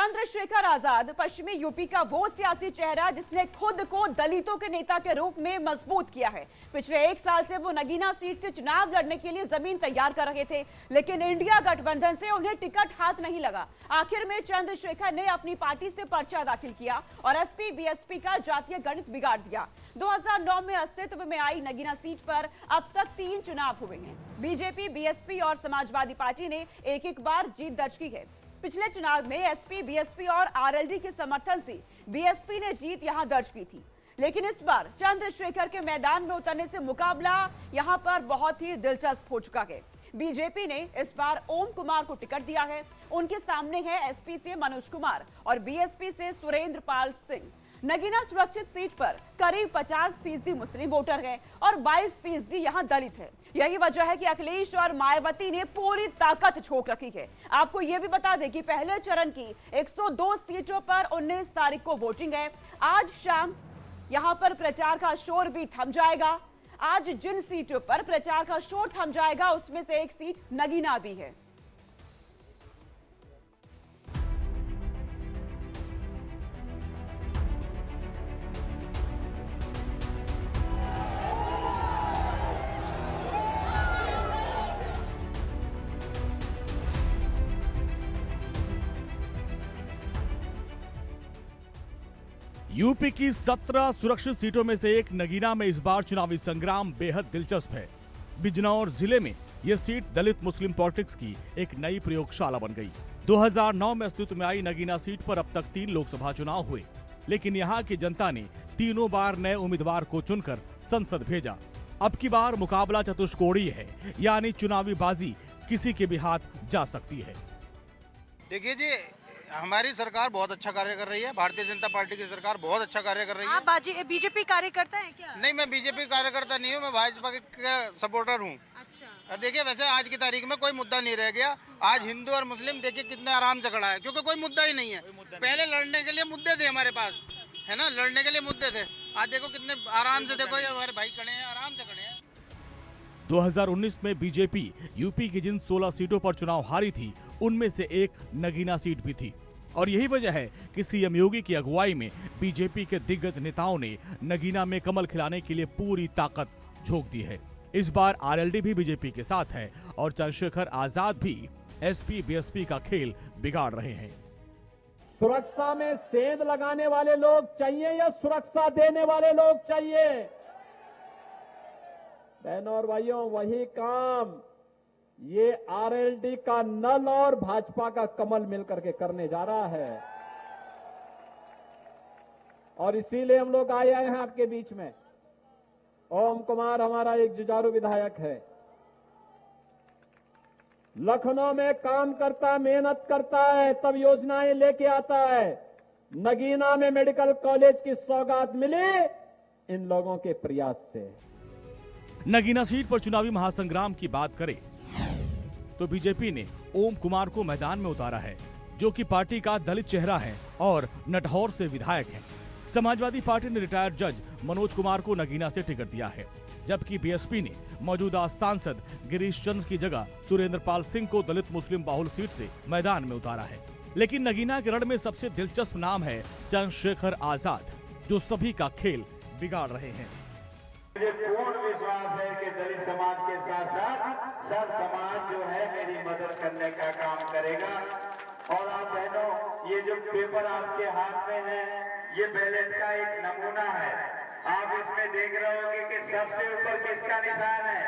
चंद्रशेखर आजाद पश्चिमी यूपी का वो सियासी चेहरा जिसने खुद को दलितों के नेता के रूप में मजबूत किया है। पिछले 1 साल से वो नगीना सीट से चुनाव लड़ने के लिए जमीन तैयार कर रहे थे, लेकिन इंडिया गठबंधन से उन्हें टिकट हाथ नहीं लगा। आखिर में चंद्रशेखर ने अपनी पार्टी से पर्चा दाखिल किया और एसपी बीएसपी का जातीय गणित बिगाड़ दिया। 2009 में अस्तित्व में आई नगीना सीट पर अब तक 3 चुनाव हुए हैं। बीजेपी, बीएसपी और समाजवादी पार्टी ने एक बार जीत दर्ज की है। पिछले चुनाव में एसपी, बीएसपी और आरएलडी के समर्थन से बीएसपी ने जीत यहां दर्ज की थी, लेकिन इस बार चंद्रशेखर के मैदान में उतरने से मुकाबला यहां पर बहुत ही दिलचस्प हो चुका है। बीजेपी ने इस बार ओम कुमार को टिकट दिया है। उनके सामने है एसपी से मनोज कुमार और बीएसपी से सुरेंद्र पाल सिंह। नगीना सुरक्षित सीट पर करीब 50% मुस्लिम वोटर हैं और 22% यहां दलित है। यही वजह है कि अखिलेश और मायावती ने पूरी ताकत झोंक रखी है। आपको यह भी बता दें कि पहले चरण की 102 सीटों पर 19 तारीख को वोटिंग है। आज शाम यहां पर प्रचार का शोर भी थम जाएगा। आज जिन सीटों पर प्रचार का शोर थम जाएगा उसमें से एक सीट नगीना भी है। यूपी की 17 सुरक्षित सीटों में से एक नगीना में इस बार चुनावी संग्राम बेहद दिलचस्प है। बिजनौर जिले में यह सीट दलित मुस्लिम पॉलिटिक्स की एक नई प्रयोगशाला बन गई। 2009 में अस्तित्व में आई नगीना सीट पर अब तक 3 लोकसभा चुनाव हुए, लेकिन यहाँ की जनता ने तीनों बार नए उम्मीदवार को चुनकर संसद भेजा। अब की बार मुकाबला चतुष्कोणीय है, यानी चुनावी बाजी किसी के भी हाथ जा सकती है। देखिए जी, हमारी सरकार बहुत अच्छा कार्य कर रही है। भारतीय जनता पार्टी की सरकार बहुत अच्छा कार्य कर रही है। आप बीजेपी कार्यकर्ता हैं क्या? नहीं, मैं बीजेपी कार्यकर्ता नहीं हूँ, मैं भाजपा का सपोर्टर हूँ। अच्छा। और देखिए, वैसे आज की तारीख में कोई मुद्दा नहीं रह गया। आज हिंदू और मुस्लिम देखिए कितने आराम से खड़ा है, क्योंकि कोई मुद्दा ही नहीं है। पहले लड़ने के लिए मुद्दे थे हमारे पास, है ना, लड़ने के लिए मुद्दे थे। आज देखो कितने आराम से, देखो ये हमारे भाई खड़े हैं, आराम से खड़े हैं। 2019 में बीजेपी यूपी की जिन 16 सीटों पर चुनाव हारी थी, उनमें से एक नगीना सीट भी थी। और यही वजह है कि सीएम योगी की अगुवाई में बीजेपी के दिग्गज नेताओं ने नगीना में कमल खिलाने के लिए पूरी ताकत झोंक दी है। इस बार आरएलडी भी बीजेपी के साथ है और चंद्रशेखर आजाद भी एसपी बीएसपी का खेल बिगाड़ रहे हैं। सुरक्षा में सेंध लगाने वाले लोग चाहिए या सुरक्षा देने वाले लोग चाहिए? बहनों और भाइयों, वही काम ये आरएलडी का नल और भाजपा का कमल मिलकर के करने जा रहा है, और इसीलिए हम लोग आए हैं आपके बीच में। ओम कुमार हमारा एक जुझारू विधायक है, लखनऊ में काम करता, मेहनत करता है, तब योजनाएं लेके आता है। नगीना में मेडिकल कॉलेज की सौगात मिली इन लोगों के प्रयास से। नगीना सीट पर चुनावी महासंग्राम की बात करें तो बीजेपी ने ओम कुमार को मैदान में उतारा है, जो कि पार्टी का दलित चेहरा है और नटहौर से विधायक है। समाजवादी पार्टी ने रिटायर्ड जज मनोज कुमार को नगीना से टिकट दिया है, जबकि बीएसपी ने मौजूदा सांसद गिरीश चंद्र की जगह सुरेंद्र पाल सिंह को दलित मुस्लिम बाहुल सीट से मैदान में उतारा है। लेकिन नगीना के रण में सबसे दिलचस्प नाम है चंद्रशेखर आजाद, जो सभी का खेल बिगाड़ रहे हैं। मुझे पूर्ण विश्वास है कि दलित समाज के साथ साथ सब समाज जो है मेरी मदद करने का काम करेगा। और आप बहनों, ये जो पेपर आपके हाथ में है, ये बैलेट का एक नमूना है। आप इसमें देख रहे होंगे कि सबसे ऊपर किसका निशान है।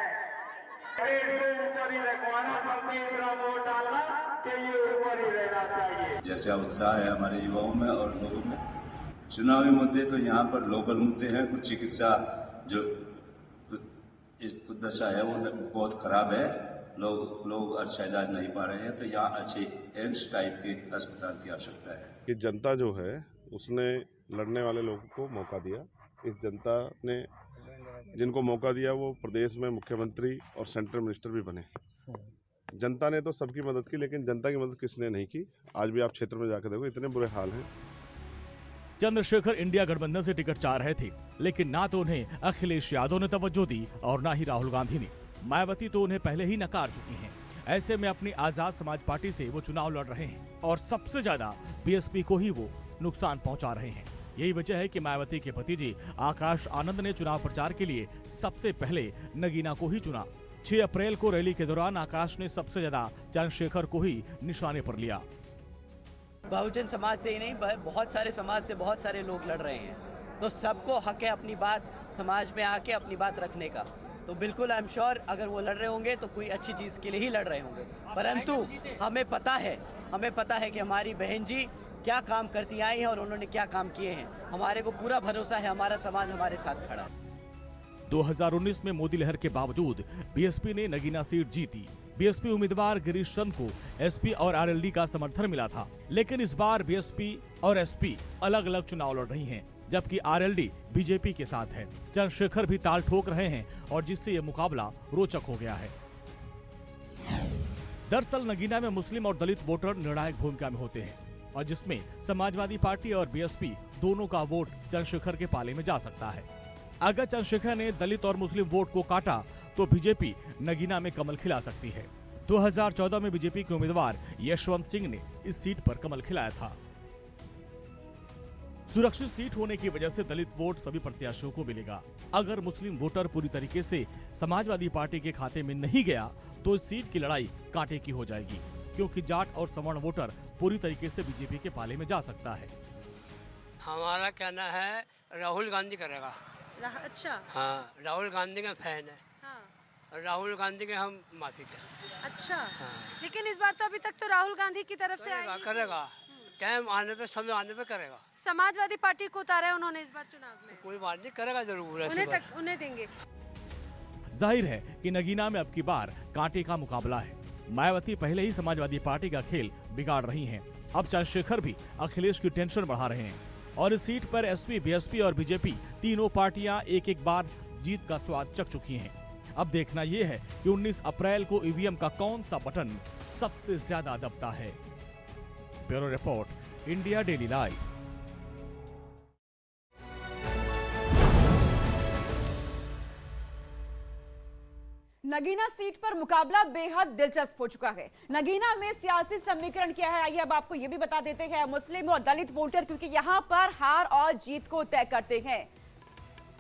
इसको ऊपर ही रखवाना, सबसे इतना वोट डालना कि ये ऊपर ही रहना चाहिए। जैसा उत्साह है हमारे युवाओं में और लोगों में, चुनावी मुद्दे तो यहाँ पर लोकल मुद्दे हैं। कुछ चिकित्सा जो इस दशा है वो बहुत खराब है, लोग अच्छा इलाज नहीं पा रहे हैं, तो यहाँ अच्छे एम्स टाइप के अस्पताल की आवश्यकता है। कि जनता जो है उसने लड़ने वाले लोगों को मौका दिया। इस जनता ने जिनको मौका दिया वो प्रदेश में मुख्यमंत्री और सेंट्रल मिनिस्टर भी बने। जनता ने तो सबकी मदद की, लेकिन जनता की मदद किसने नहीं की? आज भी आप क्षेत्र में जाकर देखो, इतने बुरे हाल हैं। चंद्रशेखर इंडिया गठबंधन से टिकट चाह रहे थे, लेकिन ना तो उन्हें अखिलेश यादव ने तवज्जो दी और ना ही राहुल गांधी ने। मायावती तो उन्हें पहले ही नकार चुकी हैं। ऐसे में अपनी आजाद समाज पार्टी से वो चुनाव लड़ रहे हैं और सबसे ज्यादा बीएसपी को ही वो नुकसान पहुंचा रहे हैं। यही वजह है कि मायावती के भतीजे आकाश आनंद ने चुनाव प्रचार के लिए सबसे पहले नगीना को ही चुना। 6 अप्रैल को रैली के दौरान आकाश ने सबसे ज्यादा चंद्रशेखर को ही निशाने पर लिया। बहुजन समाज से ही नहीं, बहुत सारे समाज से बहुत सारे लोग लड़ रहे हैं, तो सबको हक है अपनी बात समाज में आके अपनी बात रखने का। तो बिल्कुल आई एम श्योर अगर वो लड़ रहे होंगे तो कोई अच्छी चीज़ के लिए ही लड़ रहे होंगे, परंतु हमें पता है कि हमारी बहन जी क्या काम करती आई हैं और उन्होंने क्या काम किए हैं। हमारे को पूरा भरोसा है, हमारा समाज हमारे साथ खड़ा है। 2019 में मोदी लहर के बावजूद बीएसपी ने नगीना सीट जीती। बीएसपी उम्मीदवार गिरीश चंद को एसपी और आरएलडी का समर्थन मिला था, लेकिन इस बार बीएसपी और एसपी अलग अलग चुनाव लड़ रही हैं, जबकि आरएलडी बीजेपी के साथ है। चंद्रशेखर भी ताल ठोक रहे हैं और जिससे ये मुकाबला रोचक हो गया है। दरअसल नगीना में मुस्लिम और दलित वोटर निर्णायक भूमिका में होते हैं और जिसमें समाजवादी पार्टी और बीएसपी दोनों का वोट चंद्रशेखर के पाले में जा सकता है। अगर चंद्रशेखर ने दलित और मुस्लिम वोट को काटा तो बीजेपी नगीना में कमल खिला सकती है। 2014 में बीजेपी के उम्मीदवार यशवंत सिंह ने इस सीट पर कमल खिलाया था। सुरक्षित सीट होने की वजह से दलित वोट सभी प्रत्याशियों को मिलेगा। अगर मुस्लिम वोटर पूरी तरीके से समाजवादी पार्टी के खाते में नहीं गया तो इस सीट की लड़ाई कांटे की हो जाएगी, क्योंकि जाट और सवर्ण वोटर पूरी तरीके से बीजेपी के पाले में जा सकता है। हमारा कहना है राहुल गांधी करेगा। अच्छा। हाँ, राहुल गांधी का फैन है। हाँ। राहुल गांधी के हम माफी करें। अच्छा। हाँ। लेकिन इस बार तो अभी तक तो राहुल गांधी की तरफ से करेगा टाइम आने पे, समय आने पे करेगा। समाजवादी पार्टी को उतारा है उन्होंने इस बार चुनाव में। कोई बात नहीं, करेगा जरूर। उन्हें देंगे। जाहिर है कि नगीना में अब की बार कांटे का मुकाबला है। मायावती पहले ही समाजवादी पार्टी का खेल बिगाड़ रही हैं। अब चंद्रशेखर भी अखिलेश की टेंशन बढ़ा रहे हैं और इस सीट पर एसपी, बीएसपी और बीजेपी तीनों पार्टियां एक एक बार जीत का स्वाद चख चुकी हैं। अब देखना यह है कि 19 अप्रैल को ईवीएम का कौन सा बटन सबसे ज्यादा दबता है। Bureau report, India daily live. Nagina seat पर मुकाबला बेहद दिलचस्प हो चुका है। नगीना में सियासी समीकरण क्या है, आइए अब आपको यह भी बता देते हैं। मुस्लिम और दलित वोटर क्योंकि यहां पर हार और जीत को तय करते हैं।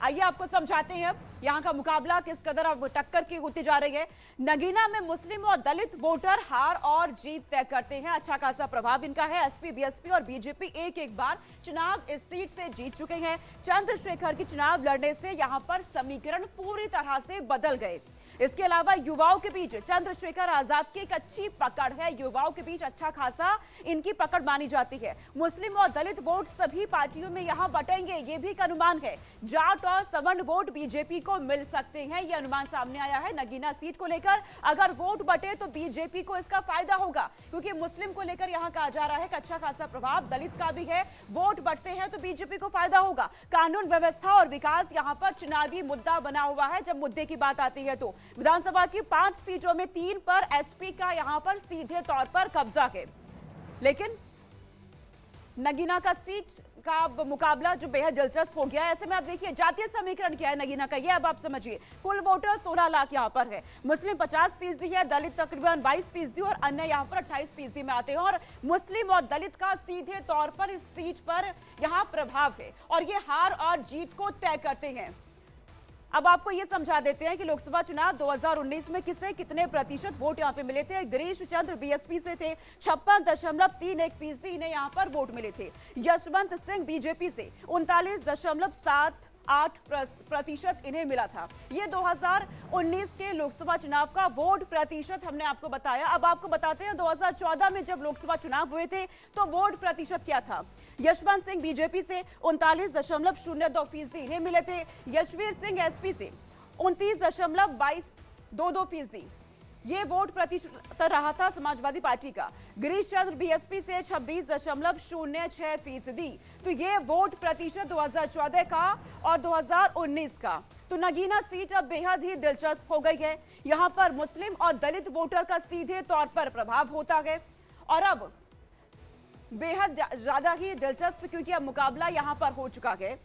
आइए आपको समझाते हैं अब यहाँ का मुकाबला किस कदर अब टक्कर की होती जा रही है। नगीना में मुस्लिम और दलित वोटर हार और जीत तय करते हैं। अच्छा खासा प्रभाव इनका है। एसपी, बीएसपी और बीजेपी एक एक बार चुनाव इस सीट से जीत चुके हैं। चंद्रशेखर की चुनाव लड़ने से यहाँ पर समीकरण पूरी तरह से बदल गए। इसके अलावा युवाओं के बीच चंद्रशेखर आजाद की एक अच्छी पकड़ है। युवाओं के बीच अच्छा खासा इनकी पकड़ मानी जाती है। मुस्लिम और दलित वोट सभी पार्टियों में यहाँ बटेंगे, ये भी एक अनुमान है। जाट और सवर्ण वोट बीजेपी को मिल सकते हैं, ये अनुमान सामने आया है नगीना सीट को लेकर। अगर वोट बटे तो बीजेपी को इसका फायदा होगा, क्योंकि मुस्लिम को लेकर यहाँ कहा जा रहा है कि अच्छा खासा प्रभाव दलित का भी है। वोट बढ़ते हैं तो बीजेपी को फायदा होगा। कानून व्यवस्था और विकास यहाँ पर चुनावी मुद्दा बना हुआ है। जब मुद्दे की बात आती है तो विधानसभा की 5 सीटों में 3 पर एसपी का यहाँ पर सीधे तौर पर कब्जा है। लेकिन नगीना का सीट का मुकाबला जो बेहद दिलचस्प हो गया है। ऐसे में आप देखिए जातीय समीकरण क्या है नगीना का, ये अब आप समझिए। कुल वोटर 16 लाख यहाँ पर है। मुस्लिम 50% है, दलित तकरीबन 22% और अन्य यहाँ पर 28% में आते हैं। और मुस्लिम और दलित का सीधे तौर पर इस सीट पर यहाँ प्रभाव है और ये हार और जीत को तय करते हैं। अब आपको यह समझा देते हैं कि लोकसभा चुनाव 2019 में किसे कितने प्रतिशत वोट यहाँ पे मिले थे। गिरीश चंद्र बीएसपी से थे, 56.31% इन्हें यहाँ पर वोट मिले थे। यशवंत सिंह बीजेपी से 39.78% इन्हें मिला था। ये 2019 के लोकसभा चुनाव का वोट प्रतिशत हमने आपको बताया। अब आपको बताते हैं 2014 में जब लोकसभा चुनाव हुए थे तो वोट प्रतिशत क्या था। यशवंत सिंह बीजेपी से 39.02% इन्हें मिले थे। यशवीर सिंह एसपी से 29.22% ये वोट प्रतिशत रहा था समाजवादी पार्टी का। गिरीश चंद्र बीएसपी से 26.06%। तो ये वोट प्रतिशत 2014 का और 2019 का। तो नगीना सीट अब बेहद ही दिलचस्प हो गई है। यहाँ पर मुस्लिम और दलित वोटर का सीधे तौर पर प्रभाव होता है और अब बेहद ज्यादा ही दिलचस्प, क्योंकि अब मुकाबला यहाँ पर हो चुका है।